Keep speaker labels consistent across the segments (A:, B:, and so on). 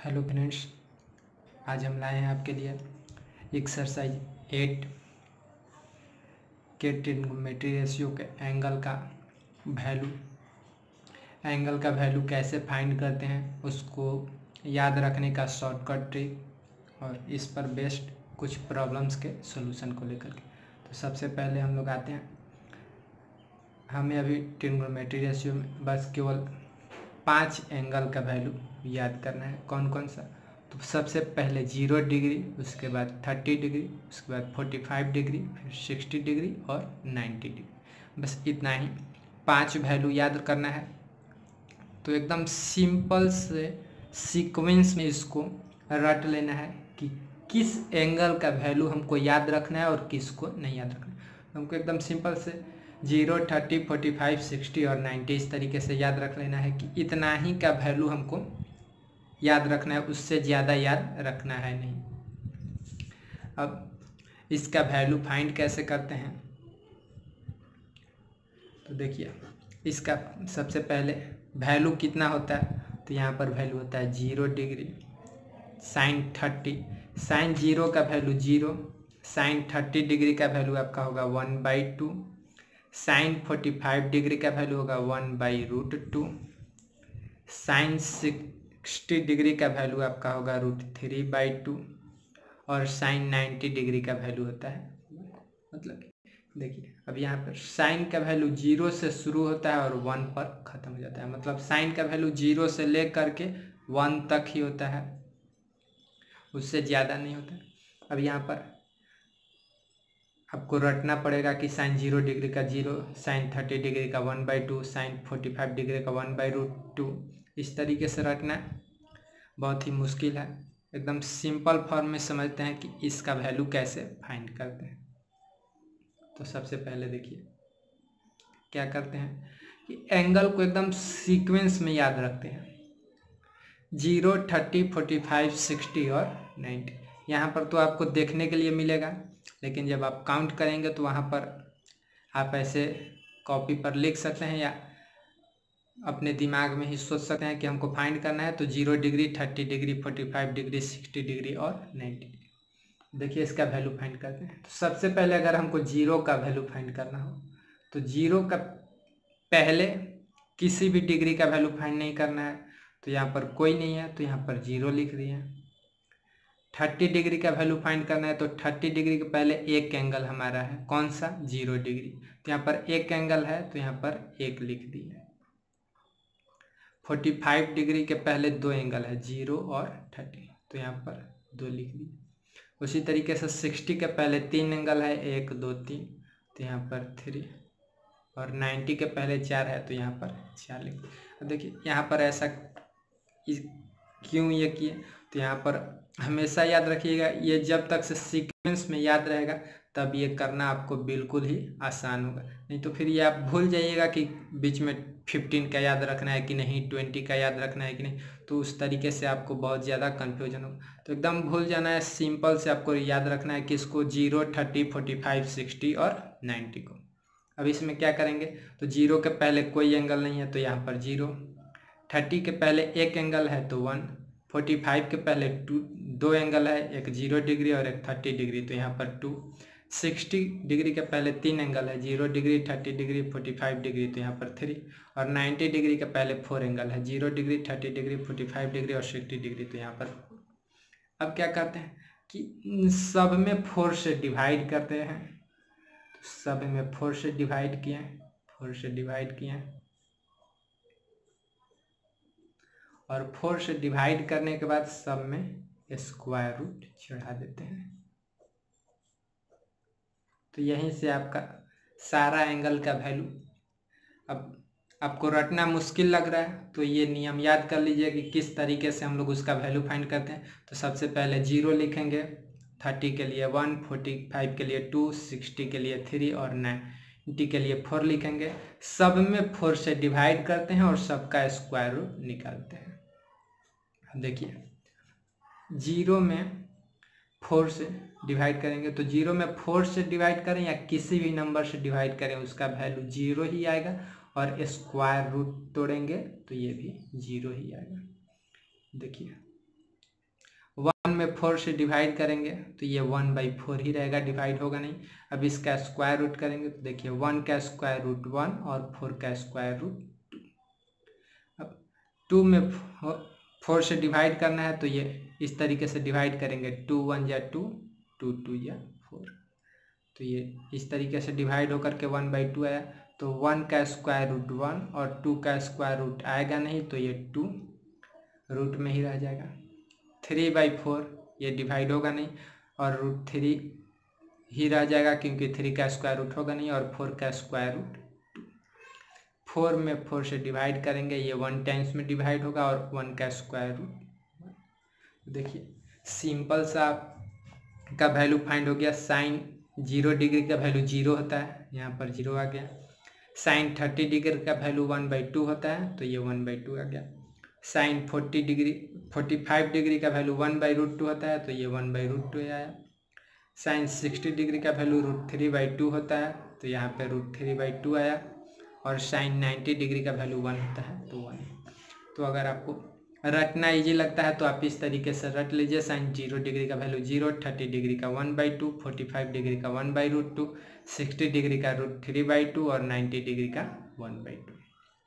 A: Hello friends, आज हम लाए हैं आपके लिए एक्सरसाइज 8 के ट्रिग्नोमेट्री रेशियो के एंगल का वैल्यू कैसे फाइंड करते हैं उसको याद रखने का शॉर्टकट ट्रिक और इस पर बेस्ड कुछ प्रॉब्लम्स के सॉल्यूशन को लेकर के। तो सबसे पहले हम लोग आते हैं, हमें अभी ट्रिग्नोमेट्री रेशियो में बस केवल 5 एंगल का वैल्यू याद करना है। कौन कौन सा? तो सबसे पहले 0 डिग्री, उसके बाद 30 डिग्री, उसके बाद 45 डिग्री, फिर 60 डिग्री और 90 डिग्री। बस इतना ही 5 वैल्यू याद करना है। तो एकदम सिंपल से सीक्वेंस में इसको रट लेना है कि किस एंगल का वैल्यू हमको याद रखना है और किसको नहीं याद रखना है। हमको एकदम सिंपल से 0, 30, 45, 60 और 90 इस तरीके से याद रख लेना है कि इतना ही का वैल्यू हमको याद रखना है, उससे ज़्यादा याद रखना है नहीं। अब इसका वैल्यू फाइंड कैसे करते हैं तो देखिए, इसका सबसे पहले वैल्यू कितना होता है तो यहाँ पर वैल्यू होता है 0 डिग्री, साइन 30, साइन 0 का वैल्यू 0, साइन 30 डिग्री का वैल्यू आपका होगा 1/2, साइन 45 डिग्री का वैल्यू होगा 1/√2, साइन 60 डिग्री का वैल्यू आपका होगा √3/2 और साइन 90 डिग्री का वैल्यू होता है, मतलब देखिए अब यहाँ पर साइन का वैल्यू 0 से शुरू होता है और 1 पर ख़त्म हो जाता है। मतलब साइन का वैल्यू 0 से ले करके 1 तक ही होता है, उससे ज़्यादा नहीं होता। अब यहाँ पर आपको रटना पड़ेगा कि साइन 0 डिग्री का 0, साइन 30 डिग्री का 1/2, साइन 45 डिग्री का 1/√2, इस तरीके से रटना बहुत ही मुश्किल है। एकदम सिंपल फॉर्म में समझते हैं कि इसका वैल्यू कैसे फाइंड करते हैं। तो सबसे पहले देखिए क्या करते हैं कि एंगल को एकदम सीक्वेंस में याद रखते हैं, 0, 30, 45, 60 और 90। यहाँ पर तो आपको देखने के लिए मिलेगा, लेकिन जब आप काउंट करेंगे तो वहाँ पर आप ऐसे कॉपी पर लिख सकते हैं या अपने दिमाग में ही सोच सकते हैं कि हमको फाइंड करना है तो 0 डिग्री, 30 डिग्री, 45 डिग्री, 60 डिग्री और 90 डिग्री। देखिए इसका वैल्यू फाइंड करते हैं। तो सबसे पहले अगर हमको 0 का वैल्यू फाइंड करना हो तो 0 का पहले किसी भी डिग्री का वैल्यू फाइंड नहीं करना है, तो यहाँ पर कोई नहीं है तो यहाँ पर 0 लिख दिए हैं। 30 डिग्री का वैल्यू फाइंड करना है तो 30 डिग्री के पहले एक एंगल हमारा है, कौन सा? 0 डिग्री, तो यहाँ पर एक एंगल है तो यहाँ पर 1 लिख दिए। 45 डिग्री के पहले 2 एंगल है, 0 और 30, तो यहाँ पर 2 लिख दिए। उसी तरीके से 60 के पहले 3 एंगल है, 1, 2, 3, तो यहाँ पर 3, और 90 के पहले 4 है तो यहाँ पर 4 लिख दिए। देखिए यहाँ पर ऐसा क्यों ये किए, तो यहाँ पर हमेशा याद रखिएगा, ये जब तक से सीक्वेंस में याद रहेगा तब ये करना आपको बिल्कुल ही आसान होगा। नहीं तो फिर ये आप भूल जाइएगा कि बीच में 15 का याद रखना है कि नहीं, 20 का याद रखना है कि नहीं, तो उस तरीके से आपको बहुत ज़्यादा कन्फ्यूजन होगा। तो एकदम भूल जाना है, सिंपल से आपको याद रखना है कि इसको 0, 30, 45, 60 और 90 को। अब इसमें क्या करेंगे तो 0 के पहले कोई एंगल नहीं है तो यहाँ पर 0, 30 के पहले एक एंगल है तो 1, 45 के पहले 2 एंगल है, एक 0 डिग्री और एक 30 डिग्री, तो यहाँ पर 2, 60 डिग्री के पहले 3 एंगल है, 0 डिग्री, 30 डिग्री, 45 डिग्री, तो यहाँ पर 3, और 90 डिग्री के पहले 4 एंगल है, 0 डिग्री, 30 डिग्री, 45 डिग्री और 60 डिग्री, तो यहाँ पर। अब क्या करते हैं कि सब में 4 से डिवाइड करते हैं। तो सब में 4 से डिवाइड किए, 4 से डिवाइड किए, और 4 से डिवाइड करने के बाद सब में स्क्वायर रूट चढ़ा देते हैं। तो यहीं से आपका सारा एंगल का वैल्यू। अब आपको रटना मुश्किल लग रहा है तो ये नियम याद कर लीजिए कि किस तरीके से हम लोग उसका वैल्यू फाइंड करते हैं। तो सबसे पहले 0 लिखेंगे, 30 के लिए 1, 45 के लिए 2, 60 के लिए 3 और 90 के लिए 4 लिखेंगे। सब में 4 से डिवाइड करते हैं और सबका स्क्वायर रूट निकालते हैं। देखिए 0 में 4 से डिवाइड करेंगे तो 0 में 4 से डिवाइड करें या किसी भी नंबर से डिवाइड करें उसका वैल्यू 0 ही आएगा, और स्क्वायर रूट तोड़ेंगे तो ये भी 0 ही आएगा। देखिए में 4 से डिवाइड करेंगे तो ये 1/4 ही रहेगा, डिवाइड होगा नहीं। अब इसका स्क्वायर रूट करेंगे तो देखिए 1 का स्क्वायर रूट 1 और 4 का स्क्वायर रूट 2। अब 2 में 4 से डिवाइड करना है तो ये इस तरीके से डिवाइड करेंगे, 2 1 या 2, 2 2 या 4, तो ये इस तरीके से डिवाइड होकर के 1/2 आया। तो 1 का स्क्वायर रूट 1 और 2 का स्क्वायर रूट आएगा नहीं, तो ये 2 रूट में ही रह जाएगा। 3/4 ये डिवाइड होगा नहीं और रूट 3 ही रह जाएगा, क्योंकि 3 का स्क्वायर रूट होगा नहीं, और 4 का स्क्वायर रूट 2। 4 में 4 से डिवाइड करेंगे, ये 1 टाइम्स में डिवाइड होगा और 1 का स्क्वायर रूट। देखिए सिंपल सा का वैल्यू फाइंड हो गया। साइन 0 डिग्री का वैल्यू 0 होता है, यहाँ पर 0 आ गया। साइन 30 डिग्री का वैल्यू 1/2 होता है, तो ये 1/2 आ गया। साइन 45 डिग्री का वैल्यू 1/√2 होता है, तो ये 1/√2 आया। साइन 60 डिग्री का वैल्यू √3/2 होता है, तो यहाँ पे √3/2 आया। और साइन 90 डिग्री का वैल्यू 1 होता है, तो 1। तो अगर आपको रटना इजी लगता है तो आप इस तरीके से रट लीजिए। साइन 0 डिग्री का वैल्यू 0, 30 डिग्री का 1/2, 45 डिग्री का 1/√2, 60 डिग्री का √3/2 और 90 डिग्री का 1/2।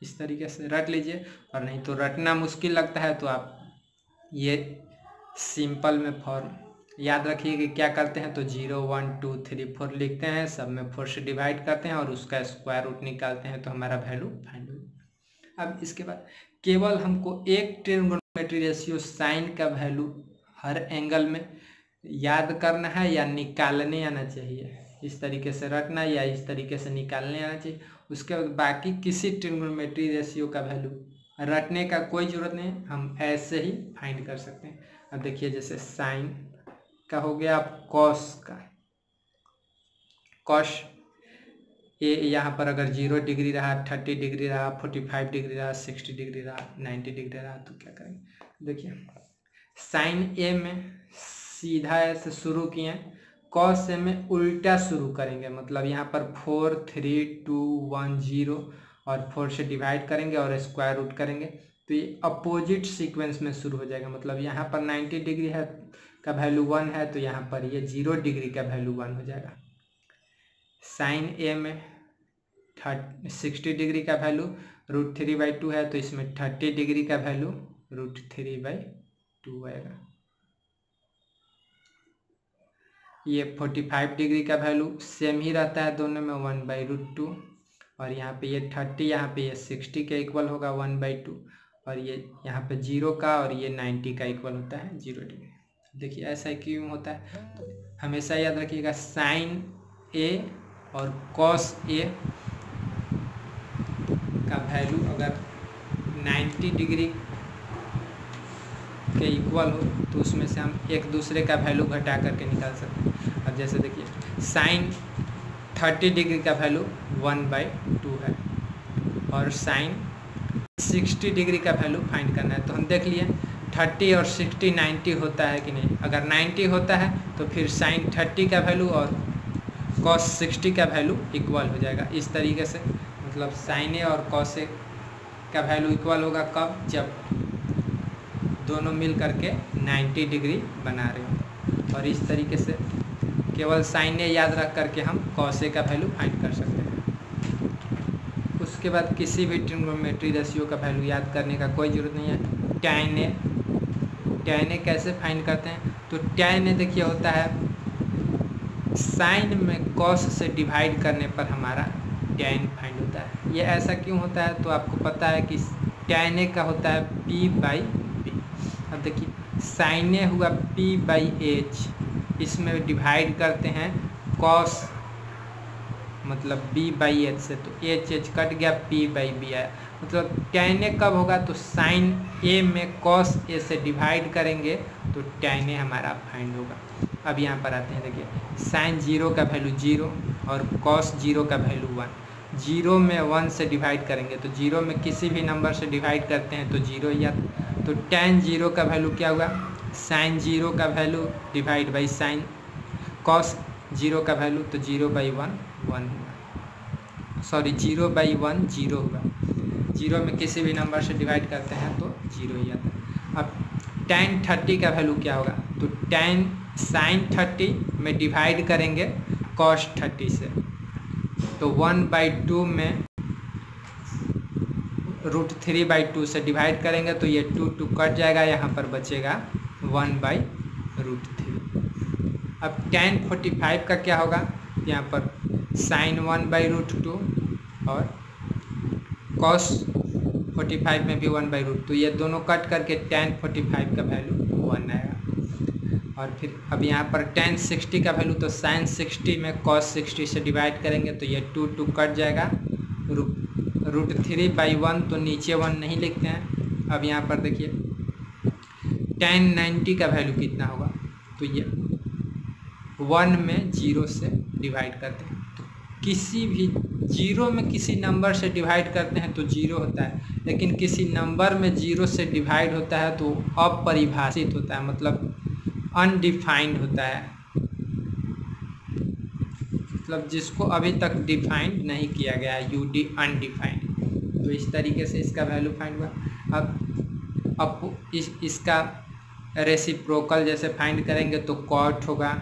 A: इस तरीके से रट लीजिए। और नहीं तो रटना मुश्किल लगता है तो आप ये सिंपल में फॉर्म याद रखिए कि क्या करते हैं, तो 0 1 2 3 4 लिखते हैं, सब में 4 से डिवाइड करते हैं और उसका स्क्वायर रूट निकालते हैं, तो हमारा वैल्यू फाइंड हो जाएगा। अब इसके बाद केवल हमको एक ट्रिग्नोमेट्री रेशियो साइन का वैल्यू हर एंगल में याद करना है या निकालने आना चाहिए। इस तरीके से रटना या इस तरीके से निकालने आना चाहिए। उसके बाद बाकी किसी ट्रिग्नोमेट्री रेशियो का वैल्यू रटने का कोई ज़रूरत नहीं, हम ऐसे ही फाइंड कर सकते हैं। अब देखिए जैसे साइन का हो गया, अब कॉस का, कॉस ये यहाँ पर अगर 0 डिग्री रहा, 30 डिग्री रहा, 45 डिग्री रहा, 60 डिग्री रहा, 90 डिग्री रहा, तो क्या करेंगे। देखिए साइन ए में सीधा ऐसे शुरू किए, कॉस ए में उल्टा शुरू करेंगे, मतलब यहाँ पर 4 3 2 1 0 और 4 से डिवाइड करेंगे और स्क्वायर रूट करेंगे, तो ये अपोजिट सीक्वेंस में शुरू हो जाएगा। मतलब यहाँ पर 90 डिग्री है का वैल्यू 1 है, तो यहाँ पर ये 0 डिग्री का वैल्यू 1 हो जाएगा। साइन ए में 60 डिग्री का वैल्यू √3/2 है, तो इसमें 30 डिग्री का वैल्यू √3/2 आएगा। ये 45 डिग्री का वैल्यू सेम ही रहता है दोनों में, 1/√2, और यहाँ पे ये 30, यहाँ पे ये 60 के इक्वल होगा 1/2, और ये यहाँ पे 0 का और ये 90 का इक्वल होता है 0 डिग्री। देखिए ऐसा क्यों होता है, तो हमेशा याद रखिएगा साइन ए और कॉस ए का वैल्यू अगर 90 डिग्री के इक्वल हो तो उसमें से हम एक दूसरे का वैल्यू घटा करके निकाल सकते हैं। अब जैसे देखिए साइन 30 डिग्री का वैल्यू 1/2 है और साइन 60 डिग्री का वैल्यू फाइंड करना है। तो हम देख लिए 30 और 60 90 होता है कि नहीं। अगर 90 होता है तो फिर साइन 30 का वैल्यू और कॉस 60 का वैल्यू इक्वल हो जाएगा। इस तरीके से मतलब साइन ए और कॉस ए का वैल्यू इक्वल होगा कब, जब दोनों मिल करके 90 डिग्री बना रहे हो। और इस तरीके से केवल साइन ए याद रख करके हम कॉस ए का वैल्यू फाइंड कर सकते हैं। उसके बाद किसी भी ट्रिग्नोमेट्री रेशियो का वैल्यू याद करने का कोई ज़रूरत नहीं है। टैन ए, टैन ए कैसे फाइंड करते हैं, तो टैन ए देखिए होता है साइन में कॉस से डिवाइड करने पर हमारा टैन फाइंड होता है। ये ऐसा क्यों होता है, तो आपको पता है कि टैन ए का होता है P/B। अब देखिए साइन ए हुआ P/H, इसमें डिवाइड करते हैं कॉस मतलब B/H से, तो H कट गया, P/B आया। मतलब टैन ए कब होगा, तो साइन ए में कॉस ए से डिवाइड करेंगे तो टैन ए हमारा फाइंड होगा। अब यहाँ पर आते हैं, देखिए साइन 0 का वैल्यू 0 और कॉस 0 का वैल्यू 1। 0 में 1 से डिवाइड करेंगे, तो 0 में किसी भी नंबर से डिवाइड करते हैं तो 0 या, तो टैन 0 का वैल्यू क्या हुआ, साइन 0 का value divide by sine cos 0 का वैल्यू, तो 0/1 1 हुआ, सॉरी 0/1 0 हुआ। 0 में किसी भी नंबर से डिवाइड करते हैं तो 0 ही आता है। अब tan 30 का वैल्यू क्या होगा, तो tan sin 30 में डिवाइड करेंगे cos 30 से, तो 1/2 में √3/2 से डिवाइड करेंगे तो ये 2 कट जाएगा, यहाँ पर बचेगा 1/√3। अब tan 45 का क्या होगा, यहाँ पर sin 1/√2 और cos 45 में भी 1/√2, तो ये दोनों कट करके tan 45 का वैल्यू 1 आएगा। और फिर अब यहाँ पर tan 60 का वैल्यू, तो sin 60 में cos 60 से डिवाइड करेंगे तो ये 2 कट जाएगा, √3/1, तो नीचे 1 नहीं लिखते हैं। अब यहाँ पर देखिए tan 90 का वैल्यू कितना होगा, तो ये 1 में 0 से डिवाइड करते हैं, तो किसी भी 0 में किसी नंबर से डिवाइड करते हैं तो 0 होता है, लेकिन किसी नंबर में 0 से डिवाइड होता है तो अपरिभाषित होता है, मतलब अनडिफाइंड होता है, मतलब जिसको अभी तक डिफाइंड नहीं किया गया है, UD अनडिफाइंड। तो इस तरीके से इसका वैल्यू फाइंड हुआ। अब इसका रेसिप्रोकल जैसे फाइंड करेंगे तो कॉट होगा,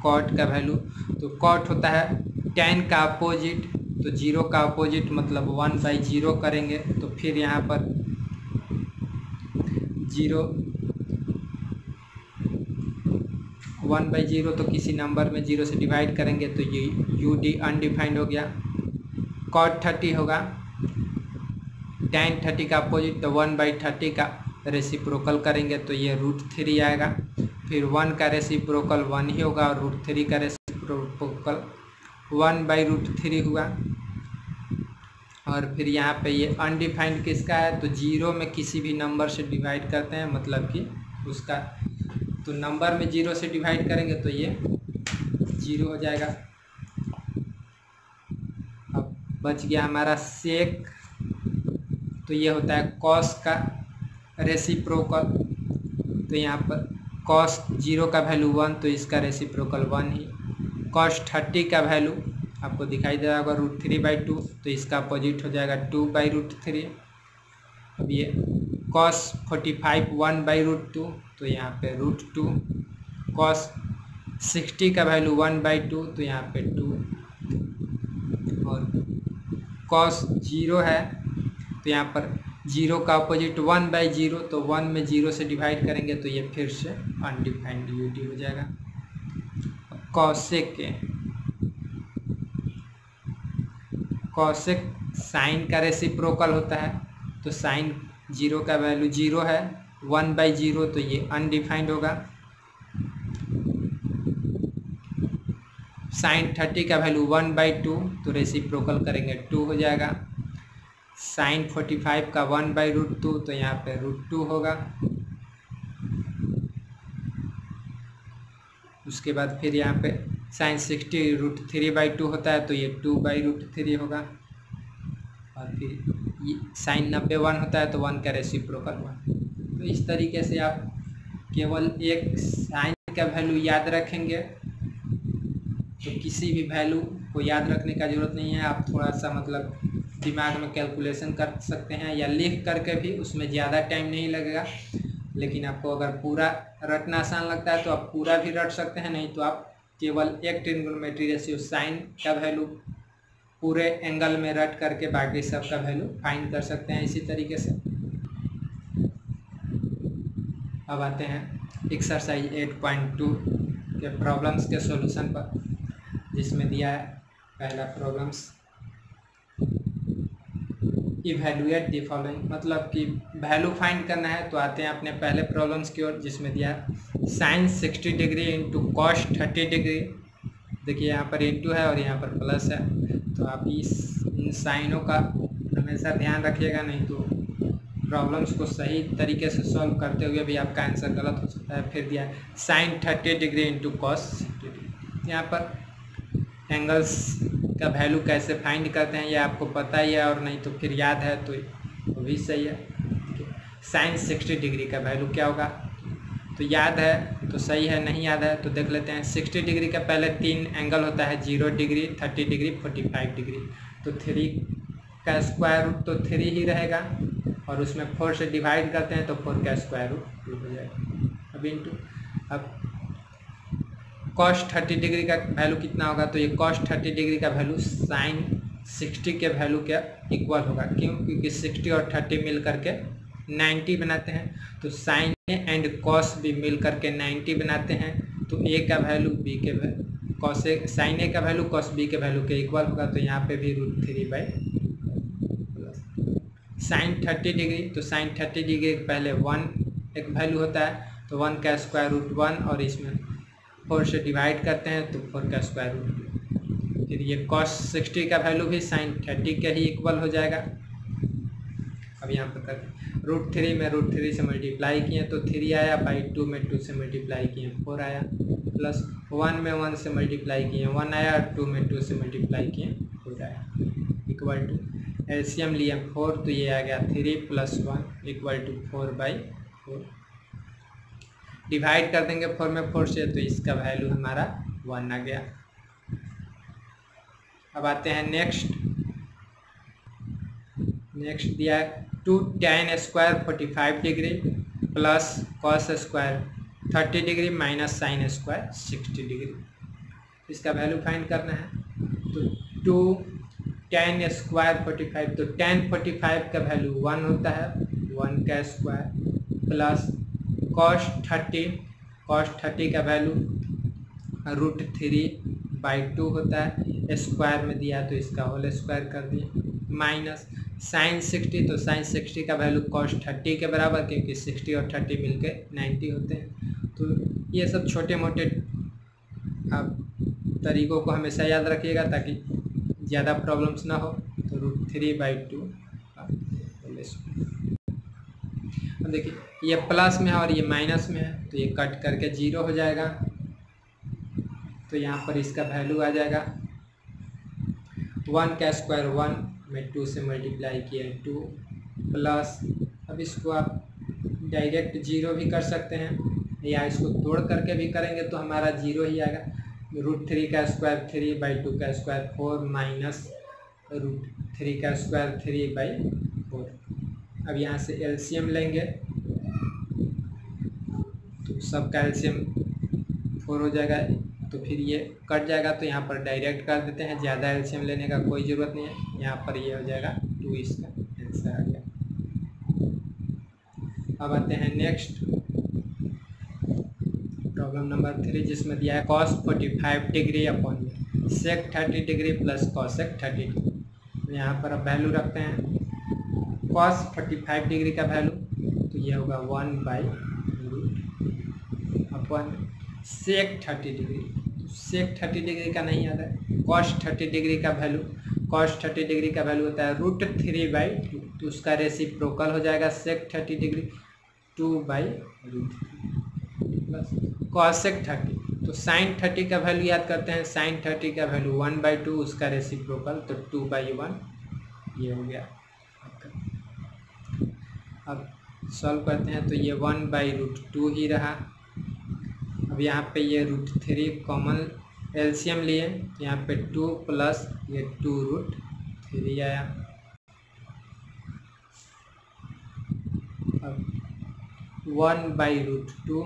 A: कॉट का वैल्यू, तो कॉट होता है tan का अपोजिट, तो 0 का अपोजिट मतलब 1/0 करेंगे, तो फिर यहाँ पर 1/0, तो किसी नंबर में 0 से डिवाइड करेंगे तो ये UD अनडिफाइंड हो गया। cot 30 होगा tan 30 का अपोजिट, तो 1/30 का रेसिप्रोकल करेंगे तो ये √3 आएगा, फिर 1 का रेसिप्रोकल 1 ही होगा और √3 का रेसिप्रोकल 1/√3 हुआ। और फिर यहाँ पे ये अनडिफाइंड किसका है, तो 0 में किसी भी नंबर से डिवाइड करते हैं, मतलब कि उसका, तो नंबर में 0 से डिवाइड करेंगे तो ये 0 हो जाएगा। अब बच गया हमारा सेक, तो ये होता है cos का रेसिप्रोकल, तो यहाँ पर cos 0 का वैल्यू 1, तो इसका रेसिप्रोकल 1 ही। cos 30 का वैल्यू आपको दिखाई दे रहा होगा √3/2, तो इसका अपोजिट हो जाएगा 2/√3। अब ये cos 45 1/√2, तो यहाँ पे √2। cos 60 का वैल्यू 1/2, तो यहाँ पे 2। और cos 0 है, तो यहाँ पर 0 का अपोजिट 1/0, तो 1 में 0 से डिवाइड करेंगे तो ये फिर से अनडिफाइंड UD हो जाएगा। कॉसेक साइन का रेसिप्रोकल होता है, तो साइन 0 का वैल्यू 0 है, 1/0, तो ये अनडिफाइंड होगा। साइन 30 का वैल्यू 1/2, तो रेसिप्रोकल करेंगे 2 हो जाएगा। साइन 45 का 1/√2, तो यहाँ पे √2 होगा। उसके बाद फिर यहाँ पे साइन 60 √3/2 होता है, तो ये 2/√3 होगा। और फिर साइन 90 1 होता है, तो 1 का रेसिप्रोकल 1। तो इस तरीके से आप केवल एक साइन का वैल्यू याद रखेंगे, तो किसी भी वैल्यू को याद रखने का ज़रूरत नहीं है, आप थोड़ा सा मतलब दिमाग में कैलकुलेशन कर सकते हैं या लिख करके भी, उसमें ज़्यादा टाइम नहीं लगेगा। लेकिन आपको अगर पूरा रटना आसान लगता है तो आप पूरा भी रट सकते हैं, नहीं तो आप केवल एक ट्रिग्नोमेट्री रेशियो साइन का वैल्यू पूरे एंगल में रट करके बाकी सब का वैल्यू फाइंड कर सकते हैं इसी तरीके से। अब आते हैं एक्सरसाइज 8.2 के प्रॉब्लम्स के सॉल्यूशन पर, जिसमें दिया है पहला प्रॉब्लम्स, इवैल्यूएट द फॉलोइंग, मतलब कि वैल्यू फाइंड करना है। तो आते हैं अपने पहले प्रॉब्लम्स की ओर, जिसमें दिया है sine 60 degree into cos 30 degree. देखिए यहाँ पर इंटू है और यहाँ पर प्लस है, तो आप इन साइनों का हमेशा ध्यान रखिएगा, नहीं तो प्रॉब्लम्स को सही तरीके से सॉल्व करते हुए भी आपका आंसर गलत हो सकता है। फिर दिया है sine 30 degree into cos 60 degree. यहाँ पर एंगल्स का वैल्यू कैसे फाइंड करते हैं ये आपको पता ही है, और नहीं तो फिर याद है तो वो भी सही है। साइन 60 डिग्री का वैल्यू क्या होगा, तो याद है तो सही है, नहीं याद है तो देख लेते हैं। 60 डिग्री का पहले 3 एंगल होता है, 0 डिग्री, 30 डिग्री, 45 डिग्री। तो 3 का स्क्वायर रूट तो 3 ही रहेगा, और उसमें 4 से डिवाइड करते हैं तो 4 का स्क्वायर रूट 2 हो जाएगा। अब इंटू, अब cos 30 डिग्री का वैल्यू कितना होगा, तो ये cos 30 डिग्री का वैल्यू sin 60 के वैल्यू के इक्वल होगा। क्यों? क्योंकि 60 और 30 मिल करके 90 बनाते हैं, तो sin एंड cos भी मिल करके 90 बनाते हैं। तो a का वैल्यू b के cos a sin a का वैल्यू cos b के वैल्यू के इक्वल होगा। तो यहाँ पे भी √3 sin 30 डिग्री, तो sin 30 डिग्री पहले 1 एक वैल्यू होता है, तो 1 का स्क्वायर रूट 1 और इसमें 4 से डिवाइड करते हैं तो 4 का स्क्वायर रूट। फिर ये cos 60 का वैल्यू भी sin 30 के ही इक्वल हो जाएगा। अब यहाँ पर करते हैं √3 में √3 से मल्टीप्लाई किए तो 3 आया, बाई 2 में 2 से मल्टीप्लाई किए 4 आया, प्लस 1 में 1 से मल्टीप्लाई किए 1 आया, 2 में 2 से मल्टीप्लाई किए 4 आया, इक्वल टू एलसीएम लिए 4 तो ये आ गया 3 + 1 इक्वल टू 4/4। डिवाइड कर देंगे 4 में 4 से तो इसका वैल्यू हमारा 1 आ गया। अब आते हैं नेक्स्ट दिया है 2 tan square 45 degree plus cos square 30 degree minus sin square 60 degree. इसका वैल्यू फाइंड करना है। तो 2 tan स्क्वायर 45, तो tan 45 का वैल्यू 1 होता है, 1 का स्क्वायर प्लस cos 30 का वैल्यू √3/2 होता है, स्क्वायर में दिया तो इसका होल स्क्वायर कर दिए, माइनस sin 60, तो sin 60 का वैल्यू cos 30 के बराबर, क्योंकि 60 और 30 मिलके 90 होते हैं। तो ये सब छोटे मोटे आप तरीकों को हमेशा याद रखिएगा ताकि ज़्यादा प्रॉब्लम्स ना हो। तो √3/2। अब देखिए ये प्लस में है और ये माइनस में है, तो ये कट करके 0 हो जाएगा। तो यहाँ पर इसका वैल्यू आ जाएगा 1 का स्क्वायर 1 में 2 से मल्टीप्लाई किए 2 प्लस, अब इसको आप डायरेक्ट 0 भी कर सकते हैं या इसको तोड़ करके भी करेंगे तो हमारा 0 ही आएगा। √3 का स्क्वायर 3/2 का स्क्वायर 4 माइनस √3 का स्क्वायर 3/4। अब यहाँ से एलसीएम लेंगे तो सबका एलसीएम 4 हो जाएगा, तो फिर ये कट जाएगा, तो यहाँ पर डायरेक्ट कर देते हैं, ज़्यादा एलसीएम लेने का कोई ज़रूरत नहीं है। यहाँ पर ये हो जाएगा 2, इसका आंसर आ गया। अब आते हैं नेक्स्ट प्रॉब्लम नंबर 3, जिसमें दिया है cos 45 degree upon sec 30 degree plus cosec 30 degree. तो यहाँ पर अब वैल्यू रखते हैं cos 45 डिग्री का वैल्यू, तो ये होगा 1/√, upon sec 30 degree, sec 30 degree का नहीं आता है, cos 30 डिग्री का वैल्यू, cos 30 डिग्री का वैल्यू होता है √3/2, तो उसका रेसिप्रोकल हो जाएगा sec 30 डिग्री 2/√3 प्लस cosec 30, तो sin 30 का वैल्यू याद करते हैं, sin 30 का वैल्यू 1/2, उसका रेसिप्रोकल तो 2/1, ये हो गया। अब सॉल्व करते हैं तो ये 1/√2 ही रहा। अब यहाँ पे ये √3 कॉमन एलसीएम लिए, यहाँ पे 2 प्लस ये 2√3 आया। अब 1/√2,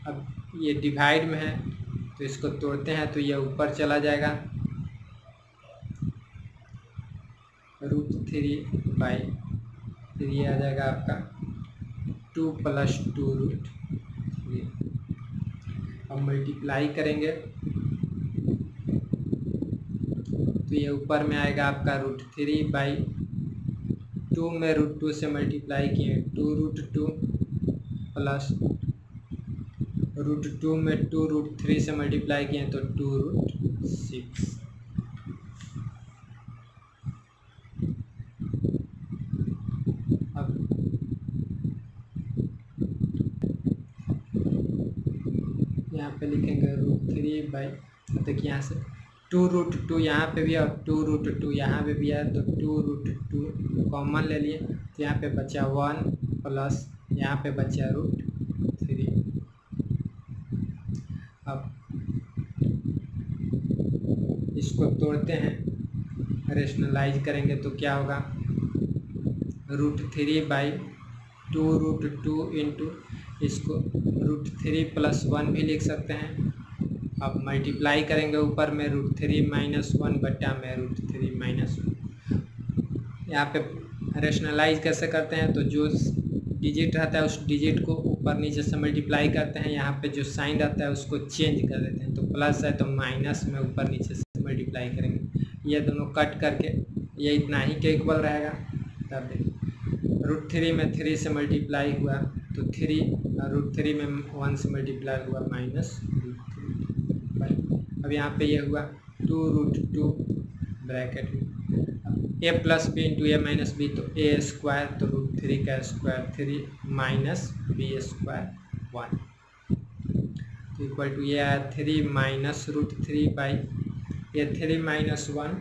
A: अब ये डिवाइड में है तो इसको तोड़ते हैं तो ये ऊपर चला जाएगा, √3/3 ये आ जाएगा आपका 2 + 2√3। अब मल्टीप्लाई करेंगे तो ये ऊपर में आएगा आपका √3/2 में √2 से मल्टीप्लाई किए 2√2 प्लस √2 में 2√3 से मल्टीप्लाई किए तो 2√6। अब यहाँ पे लिखेंगे √3/, देखिए यहाँ से 2√2 यहाँ पे भी और 2√2 यहाँ पे भी है, तो 2√2 कॉमन ले लिए तो यहाँ पे बचा 1 प्लस यहाँ पे बचा √3। अब इसको तोड़ते हैं, रेशनलाइज करेंगे तो क्या होगा, √3/2√2 इंटू इसको √3+1 भी लिख सकते हैं। अब मल्टीप्लाई करेंगे ऊपर में √3 - 1 बटा में √3 - 1। यहाँ पे रेशनलाइज कैसे करते हैं, तो जो डिजिट रहता है उस डिजिट को ऊपर नीचे से मल्टीप्लाई करते हैं, यहाँ पे जो साइन रहता है उसको चेंज कर देते हैं, तो प्लस है तो माइनस में ऊपर नीचे से मल्टीप्लाई करेंगे। ये दोनों कट करके ये इतना ही के इक्वल रहेगा। तब देखिए √3 में 3 से मल्टीप्लाई हुआ तो 3, √3 में 1 से मल्टीप्लाई हुआ -√3। अब यहाँ पे ये हुआ 2√2 ब्रैकेट में a + b into a - b, तो a² तो √3 का स्क्वायर 3 माइनस b² 1, तो इक्वल टू ये आया 3 माइनस √3 ये 3 - 1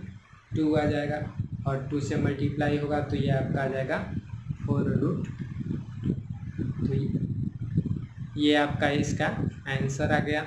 A: 2 आ जाएगा और 2 से मल्टीप्लाई होगा तो ये आपका आ जाएगा 4√2। तो ये आपका इसका आंसर आ गया।